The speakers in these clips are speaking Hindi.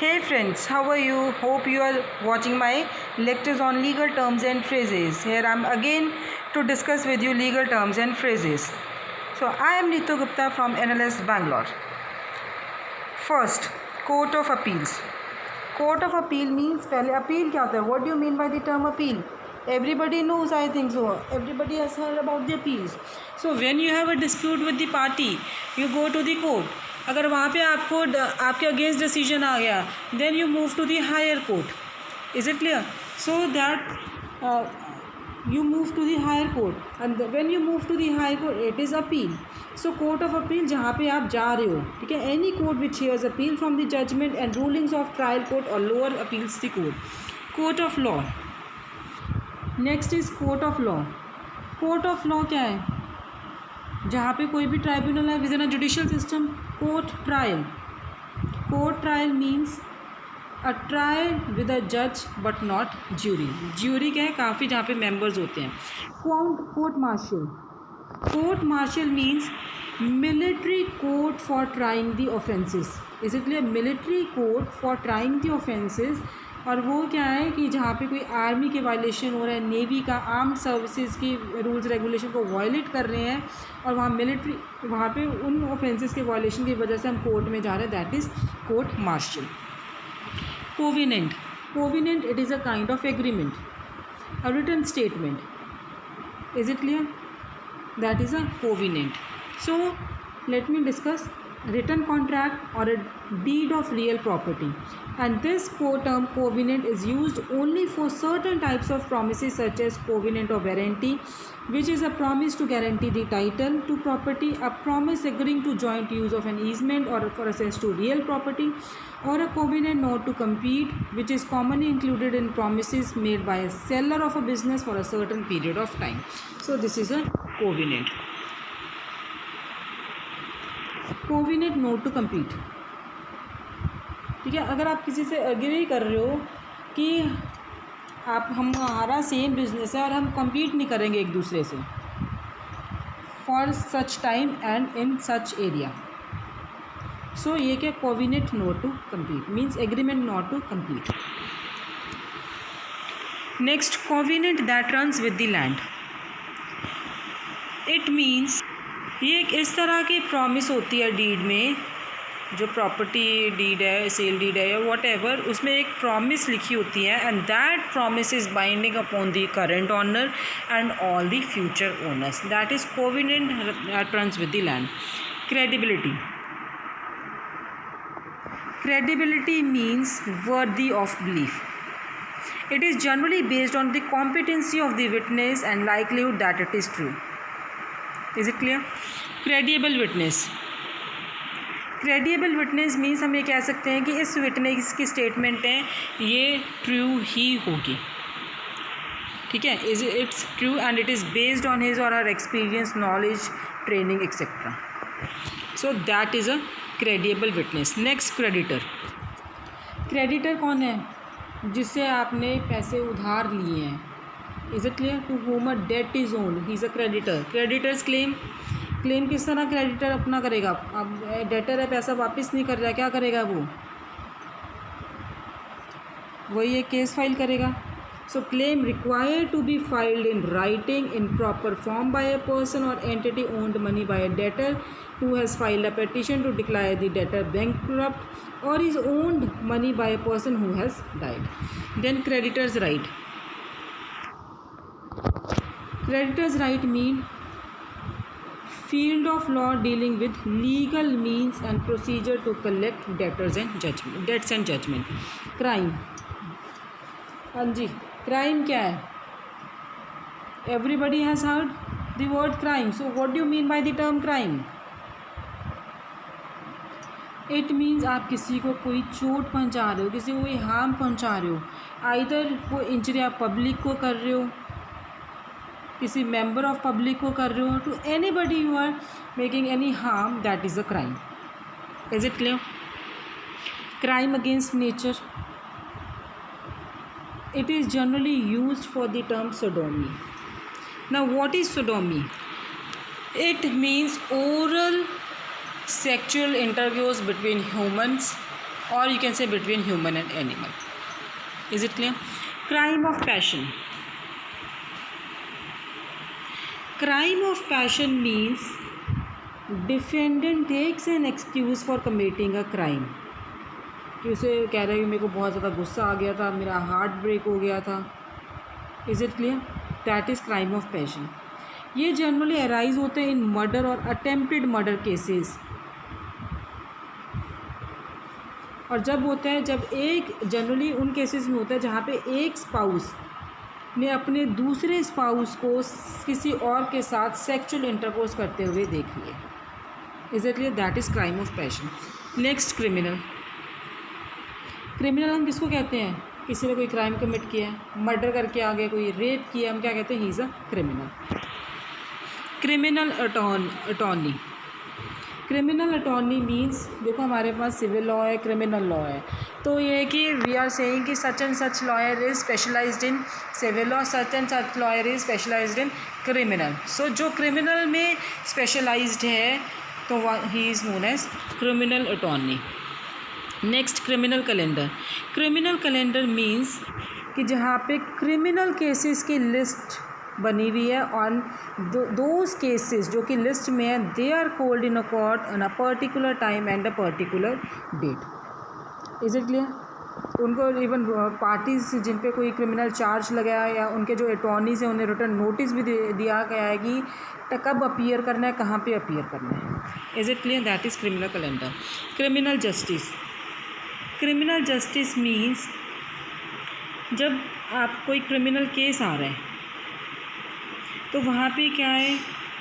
Hey friends, how are you? Hope you are watching my lectures on legal terms and phrases. Here I am again to discuss with you legal terms and phrases. So I am Neetu Gupta from NLS Bangalore. First, Court of Appeals. Court of Appeal means पहले appeal क्या होता है? What do you mean by the term appeal? Everybody knows, I think so. Everybody has heard about the appeals. So when you have a dispute with the party, you go to the court. अगर वहाँ पे आपको आपके अगेंस्ट डिसीजन आ गया, then you move to the higher court. Is it clear? So that you move to the higher court, and when you move to the higher court it is appeal. So court of appeal जहाँ पे आप जा रहे हो, ठीक है, any court which hears appeal from the judgment and rulings of trial court or lower appeals the court. Court of law. Next is court of law. Court of law क्या है? जहाँ पे कोई भी ट्राइब्यूनल है with in a judicial system. Court trial. Court trial means a trial with a जज बट नॉट ज्यूरी. ज्यूरी क्या है? काफ़ी जहाँ पे मेंबर्स होते हैं. Court martial. Court martial means military court for trying the offences. Is it clear? Military court for trying the offences. और वो क्या है कि जहाँ पे कोई आर्मी के वायलेशन हो रहा है, नेवी का, आर्म्ड सर्विसेज की रूल्स रेगुलेशन को वायलेट कर रहे हैं, और वहाँ मिलिट्री, वहाँ पे उन ऑफेंसेस के वायलेशन की वजह से हम कोर्ट में जा रहे हैं, that is court martial. Covenant. Covenant, it is a kind of agreement, a written statement. Is it clear? That is a covenant. So let me discuss written contract or a deed of real property, and this term covenant is used only for certain types of promises such as covenant of guarantee, which is a promise to guarantee the title to property, a promise agreeing to joint use of an easement or for access to real property, or a covenant not to compete, which is commonly included in promises made by a seller of a business for a certain period of time. So this is a covenant. Covenant not to compete. ठीक है, अगर आप किसी से एग्री कर रहे हो कि हमारा सेम बिजनेस है और हम कम्पीट नहीं करेंगे एक दूसरे से for such time and in such area. So ये क्या? Covenant not to compete means agreement not to compete. Next, covenant that runs with the land. It means ये एक इस तरह की प्रॉमिस होती है डीड में, जो प्रॉपर्टी डीड है, सेल डीड है या वॉट एवर, उसमें एक प्रॉमिस लिखी होती है, and that promise is binding upon the current owner and all the future owners. That is covenant that runs with the land. Credibility. Credibility means worthy of belief. It is generally based on the competency of the witness and likelihood that it is true. Is it clear? Credible witness. Credible witness means हम ये कह सकते हैं कि इस विटनेस की स्टेटमेंट है ये ट्रू ही होगी. ठीक है, is it's true and it is based on his or her experience, knowledge, training etcetera. So that is a credible witness. Next, creditor. Creditor कौन है? जिससे आपने पैसे उधार लिए हैं. Is it clear? To whom a debt is owed, he is a creditor. Creditors claim. Claim किस तरह क्रेडिटर अपना करेगा? अब डेटर है, पैसा वापस नहीं कर रहा है, क्या करेगा वो? वही एक केस फाइल करेगा. So claim required to be filed in writing in proper form by a person or entity owed money by a debtor who has filed a petition to declare the debtor bankrupt or is owned money by a person who has died. Then creditor's right. Creditor's right mean field of law dealing with legal means and procedure to collect debtors and judgment, debts and judgment. Crime. हाँ जी, crime क्या है? Everybody has heard the word crime. So what do you mean by the term crime? It means आप किसी को कोई चोट पहुंचा रहे हो, किसी को कोई हार्म पहुंचा रहे हो. आइदर वो इंजरी आप पब्लिक को कर रहे हो, किसी मेंबर ऑफ पब्लिक को कर रहे हो, to anybody you are making any harm, that is a crime. Is it clear? Crime against nature. It is generally used for the term sodomy. Now what is sodomy? It means oral sexual intercourse between humans or you can say between human and animal. Is it clear? Crime of passion. Crime of passion means defendant takes an excuse for committing a crime. कि उसे कह रहा है कि मेरे को बहुत ज़्यादा गुस्सा आ गया था, मेरा हार्ट ब्रेक हो गया था. Is it clear? That is crime of passion. ये जनरली अराइज होते हैं इन मर्डर और अटेम्प्टेड मर्डर केसेस. और जब होता है, जब एक जनरली उन केसेस में होता है जहाँ पे एक स्पाउस ने अपने दूसरे स्पाउस को किसी और के साथ सेक्सुअल इंटरकोर्स करते हुए देख लिया. Is it clear? That is crime of passion. Next, criminal. Criminal हम किसको कहते हैं? किसी ने कोई क्राइम कमिट किया है, मर्डर करके आ गया, कोई रेप किया, हम क्या कहते हैं? He is a criminal. Criminal attorney. Criminal attorney means, देखो हमारे पास सिविल लॉ है, क्रिमिनल लॉ है. तो ये है कि वी आर सेइंग कि such and such lawyer is specialised in civil law, such and such lawyer is specialised in criminal. So जो क्रिमिनल में स्पेशलाइज्ड है तो he is known as criminal attorney. Next, criminal calendar. Criminal calendar means कि जहाँ पे क्रिमिनल केसेस की लिस्ट बनी हुई है ऑन दोज केसेस जो कि लिस्ट में है, they are called in a court on a particular time and a particular date. Is it clear? उनको इवन पार्टीज जिन पे कोई क्रिमिनल चार्ज लगाया या उनके जो अटॉर्नीज हैं उन्हें रिटर्न नोटिस भी दिया गया है कि कब अपीयर करना है, कहाँ पे अपीयर करना है. Is it clear? That is criminal calendar. Criminal justice. Criminal justice means जब आप कोई क्रिमिनल केस आ रहा है तो वहाँ पे क्या है,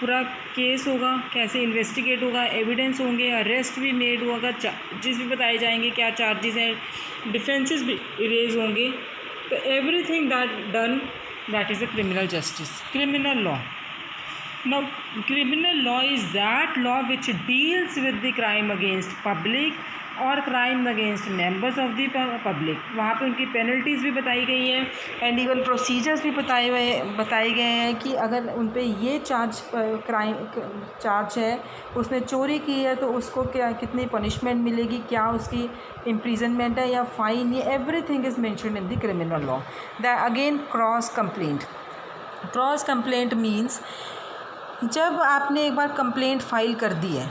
पूरा केस होगा, कैसे इन्वेस्टिगेट होगा, एविडेंस होंगे, अरेस्ट भी मेड होगा, चार्जेस भी बताए जाएंगे, क्या चार्जेस हैं, डिफेंसेस भी इरेज होंगे. तो everything that is a criminal justice. Criminal law. Now, criminal law is that law which deals with the crime against public और crime against members of the public. वहाँ पे उनकी पेनल्टीज़ भी बताई गई हैं एंड इवन प्रोसीजर्स भी बताए गए हैं कि अगर उन पे ये चार्ज है, उसने चोरी की है तो उसको क्या, कितनी पनिशमेंट मिलेगी, क्या उसकी इम्प्रिजनमेंट है या फाइन, ये everything is mentioned in the criminal law. That again, cross complaint. Cross complaint means जब आपने एक बार कंप्लेंट फाइल कर दी है,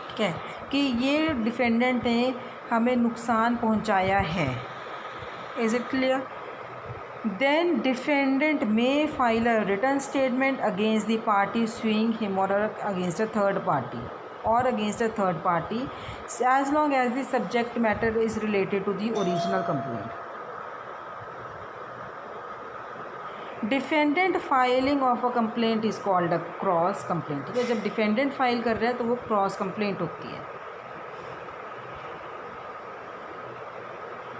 ठीक है, कि ये डिफेंडेंट ने हमें नुकसान पहुंचाया है. Is it clear? Then defendant may file a written statement against the party suing him और अगेंस्ट अ थर्ड पार्टी और against a third party as long as the subject matter is related to the original complaint. Defendant filing of a complaint is called a cross complaint. ठीक है, जब डिफेंडेंट फाइल कर रहा है तो वो क्रॉस कंप्लेंट होती है.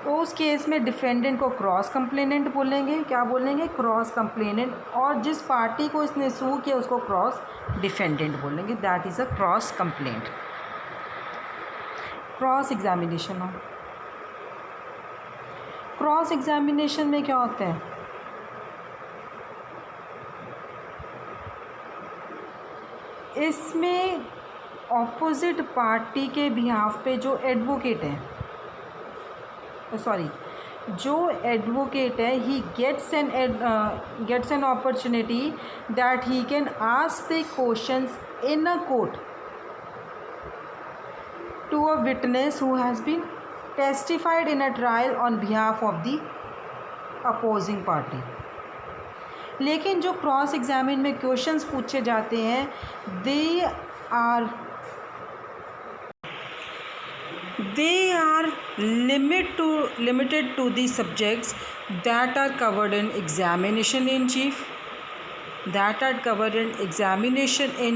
तो उस केस में डिफेंडेंट को क्रॉस कंप्लेनेंट बोलेंगे. क्या बोलेंगे? Cross complainant. और जिस पार्टी को इसने सू किया उसको क्रॉस डिफेंडेंट बोलेंगे. That is a cross complaint. Cross examination हो. क्रॉस एग्जामिनेशन में क्या होता है? इसमें ऑपोजिट पार्टी के बिहाफ पे जो एडवोकेट है, जो एडवोकेट है, he gets an opportunity that he can ask the questions in a court to a witness who has been testified in a trial on behalf of the opposing party. लेकिन जो क्रॉस एग्जामिन में क्वेश्चंस पूछे जाते हैं, they are limited to the subjects that are covered in examination in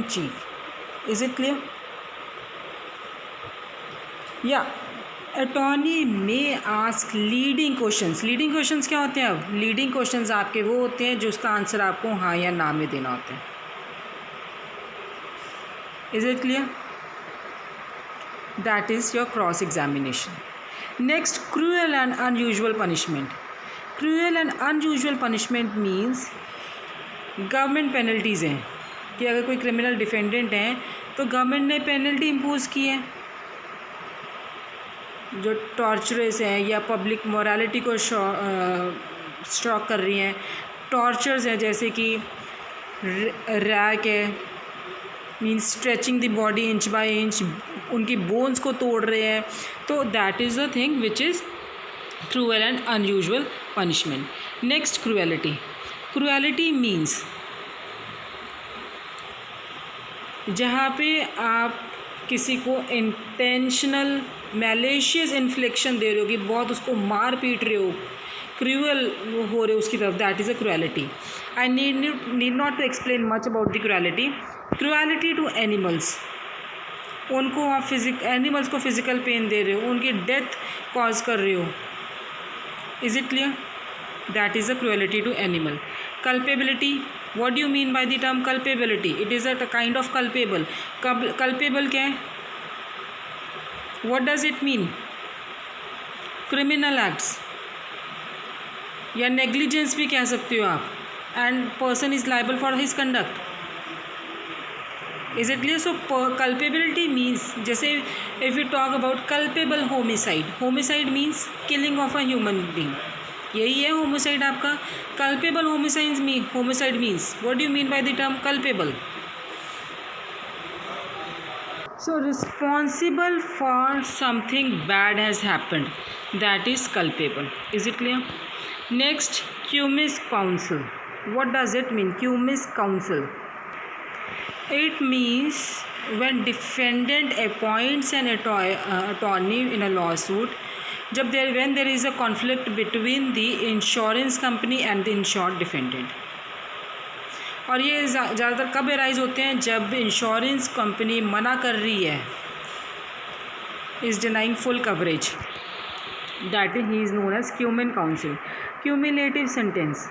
chief. Is it clear? Yeah. Attorney में ask leading questions. Leading questions क्या होते हैं? अब लीडिंग क्वेश्चंस आपके वो होते हैं जो उसका आंसर आपको हाँ या ना में देना होता है. Is it clear? That is your cross examination. Next, cruel and unusual punishment. Cruel and unusual punishment means government penalties हैं कि अगर कोई क्रिमिनल डिफेंडेंट है तो गवर्नमेंट ने पेनल्टी इम्पोज की है, जो टॉर्चरस हैं या पब्लिक मोरालिटी को स्ट्रॉक कर रही हैं, टॉर्चर्स हैं जैसे कि रैक है, means stretching the body inch by inch, उनकी बोन्स को तोड़ रहे हैं, तो that is the thing which is cruel and unusual punishment. Next, cruelty. Cruelty means जहाँ पे आप किसी को इंटेंशनल मैलिशियस इन्फ्लिक्शन दे रहे हो कि बहुत उसको मार पीट रहे हो, क्रूअल हो रहे हो उसकी तरफ, that is a cruelty. I need not to explain much about the cruelty. Cruelty to animals, उनको आप एनिमल्स को फिजिकल पेन दे रहे हो, उनकी डेथ कॉज कर रहे हो. Is it clear? That is a cruelty to animal. Culpability, what do you mean by the term culpability? It is a kind of culpable. Culpable क्या है? What does it mean? Criminal acts या negligence भी कह सकते हो आप, and person is liable for his conduct. Is it clear? So culpability means, जैसे if we talk about culpable homicide, homicide means killing of a human being. यही है होमिसाइड आपका. Culpable homicide means, what do you mean by the term culpable? So responsible for something bad has happened, that is culpable. Is it clear? Next, cumis counsel. What does it mean, cumis counsel? It means when defendant appoints an attorney in a lawsuit, जब when there is a conflict between the insurance company and the insured defendant. और ये ज़्यादातर कब अराइज होते हैं? जब इंश्योरेंस कंपनी मना कर रही है, is denying full coverage, that he is known as cumin council. Cumulative sentence,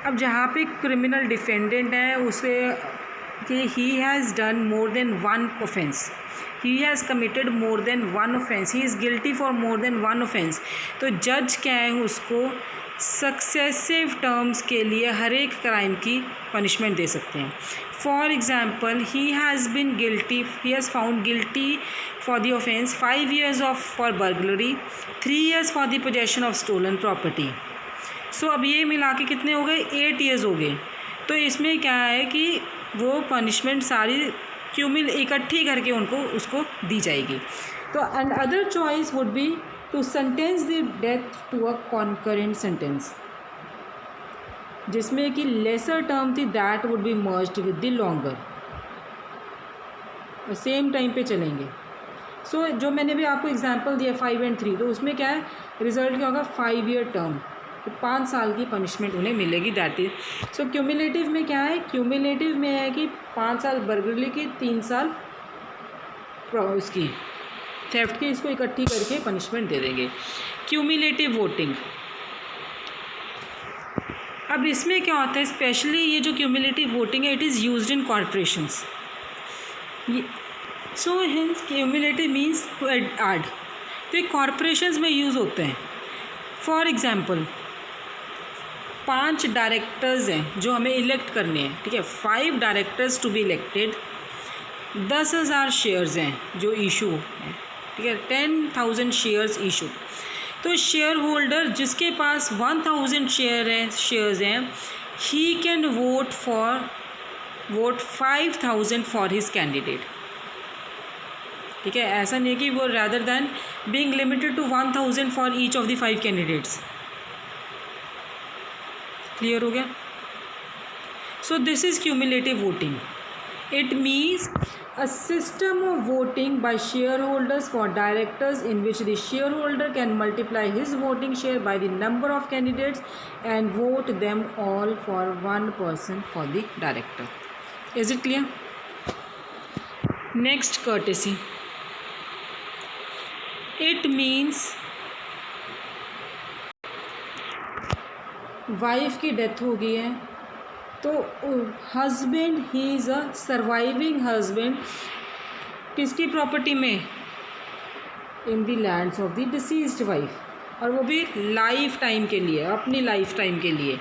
अब जहाँ पे क्रिमिनल डिफेंडेंट है उसे कि he has done more than one offence, he has committed more than one offense, he is guilty for more than one offense, तो जज क्या है, उसको सक्सेसिव टर्म्स के लिए हर एक क्राइम की पनिशमेंट दे सकते हैं. For example, he has been guilty, he has found guilty for the offense 5 years of for burglary, 3 years for the possession of stolen property. सो अब ये मिला के कितने हो गए? 8 years हो गए. तो इसमें क्या है कि वो पनिशमेंट सारी क्यूमिल इकट्ठी करके उनको उसको दी जाएगी. तो and other choice would be to sentence the death to a concurrent sentence, जिसमें कि लेसर टर्म थी, that would be merged with the longer, same time पे चलेंगे. सो जो मैंने भी आपको एग्जांपल दिया 5 and 3, तो उसमें क्या है, रिजल्ट क्या होगा? 5 year टर्म, तो 5 साल की पनिशमेंट उन्हें मिलेगी. दैट इज सो क्यूमुलेटिव में क्या है? क्यूमुलेटिव में है कि 5 साल बर्गलरी की, 3 साल उसकी थेफ्ट की, इसको इकट्ठी करके पनिशमेंट दे देंगे. क्यूमुलेटिव वोटिंग, अब इसमें क्या होता है, स्पेशली ये जो क्यूमुलेटिव वोटिंग है, it is used in corporations. So hence cumulative means to add, तो ये कॉर्पोरेशंस में यूज़ होते हैं. फॉर एग्जाम्पल, 5 डायरेक्टर्स हैं जो हमें इलेक्ट करने हैं, ठीक है, 5 directors to be elected, 10,000 shares हैं जो इशू हैं, ठीक है, 10,000 शेयर्स इशू. तो शेयर होल्डर जिसके पास 1,000 शेयर्स हैं, he can vote 5,000 for his candidate. ठीक है, ऐसा नहीं है कि वो rather than being limited to 1,000 for each of the 5 candidates. Clear हो गया? So this is cumulative voting. It means a system of voting by shareholders for directors in which the shareholder can multiply his voting share by the number of candidates and vote them all for one person for the director. Is it clear? Next, courtesy. It means wife की डेथ हो गई है, तो husband, he is a surviving husband, किसकी प्रॉपर्टी में? In the lands of the deceased wife. और वो भी लाइफ टाइम के लिए, अपनी लाइफ टाइम के लिए,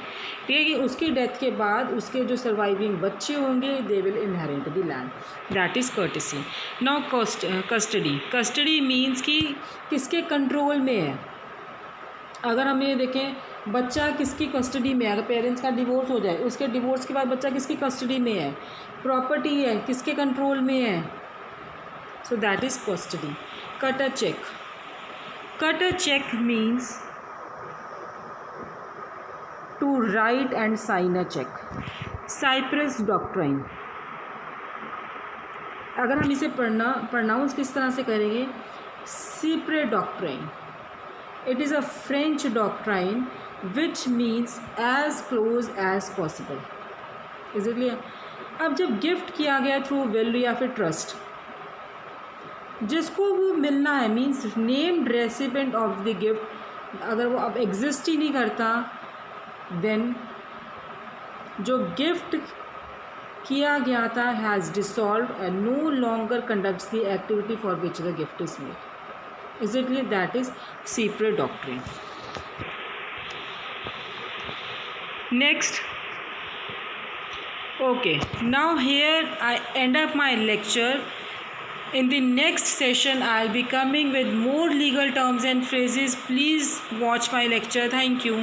ठीक है, कि उसकी डेथ के बाद उसके जो सर्वाइविंग बच्चे होंगे they will inherit the land, that is courtesy. Now custody, custody means कि किसके कंट्रोल में है। अगर हम ये देखें बच्चा किसकी कस्टडी में है, अगर पेरेंट्स का डिवोर्स हो जाए, उसके डिवोर्स के बाद बच्चा किसकी कस्टडी में है, प्रॉपर्टी है किसके कंट्रोल में है, so that is custody. Cut a cheque, cut a cheque means to write and sign a cheque. Cy pres doctrine, अगर हम इसे प्रोनाउंस किस तरह से करेंगे, cy pres doctrine. It is a French doctrine which means as close as possible. Is it clear? अब जब गिफ्ट किया गया थ्रू विल या फिर ट्रस्ट, जिसको वो मिलना है means named recipient of the gift, अगर वो अब एग्जिस्ट ही नहीं करता देन जो गिफ्ट किया गया था has dissolve and no longer conducts the activity for which the gift is made. Is it clear? That is Cypre doctrine. Next, okay, now here I end up my lecture. In the next session I'll be coming with more legal terms and phrases. Please watch my lecture. Thank you.